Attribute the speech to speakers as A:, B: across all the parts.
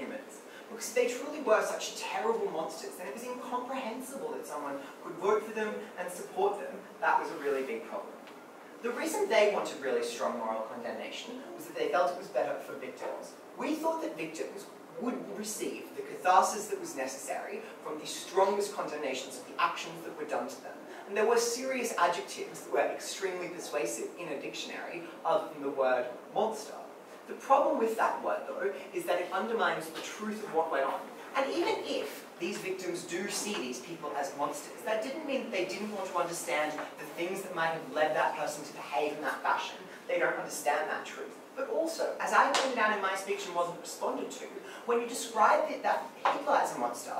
A: humans. Because if they truly were such terrible monsters, then it was incomprehensible that someone could vote for them and support them. That was a really big problem. The reason they wanted really strong moral condemnation was that they felt it was better for victims. We thought that victims would receive the catharsis that was necessary from the strongest condemnations of the actions that were done to them. And there were serious adjectives that were extremely persuasive in a dictionary other than the word monster. The problem with that word, though, is that it undermines the truth of what went on. And even if these victims do see these people as monsters, that didn't mean that they didn't want to understand the things that might have led that person to behave in that fashion. They don't understand that truth. But also, as I pointed out in my speech and wasn't responded to, when you describe that Hitler as a monster,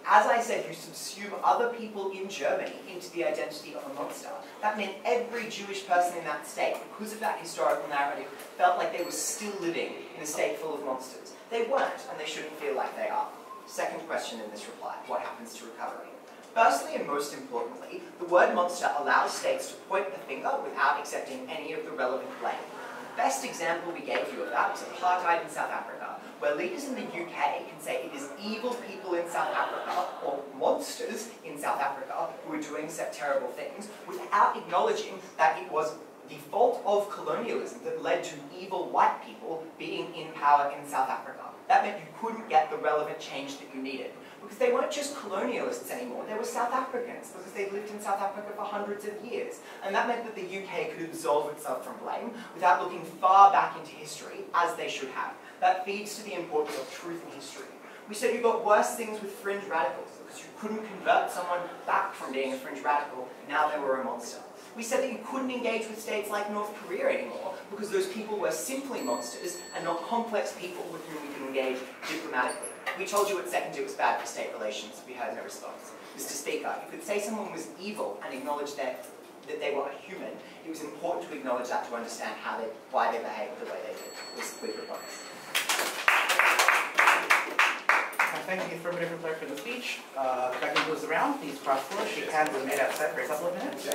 A: as I said, you subsume other people in Germany into the identity of a monster. That meant every Jewish person in that state, because of that historical narrative, felt like they were still living in a state full of monsters. They weren't, and they shouldn't feel like they are. Second question in this reply, what happens to recovery? Firstly, and most importantly, the word monster allows states to point the finger without accepting any of the relevant blame. The best example we gave you of that was apartheid in South Africa, where leaders in the UK can say it is evil people in South Africa, or monsters in South Africa, who are doing terrible things, without acknowledging that it was the fault of colonialism that led to evil white people being in power in South Africa. That meant you couldn't get the relevant change that you needed. Because they weren't just colonialists anymore, they were South Africans, because they'd lived in South Africa for hundreds of years. And that meant that the UK could absolve itself from blame without looking far back into history, as they should have. That feeds to the importance of truth in history. We said you got worse things with fringe radicals, because you couldn't convert someone back from being a fringe radical, now they were a monster. We said that you couldn't engage with states like North Korea anymore, because those people were simply monsters and not complex people with whom we can engage diplomatically. We told you at second it was bad for state relations. We had no response. Mr. Speaker, you could say someone was evil and acknowledge that they were a human. It was important to acknowledge that to understand why they behaved the way they did. It was with response.
B: Thank you, affirmative reply for the speech. That concludes the round. Please cross floor, shake hands, and meet outside for a couple of minutes.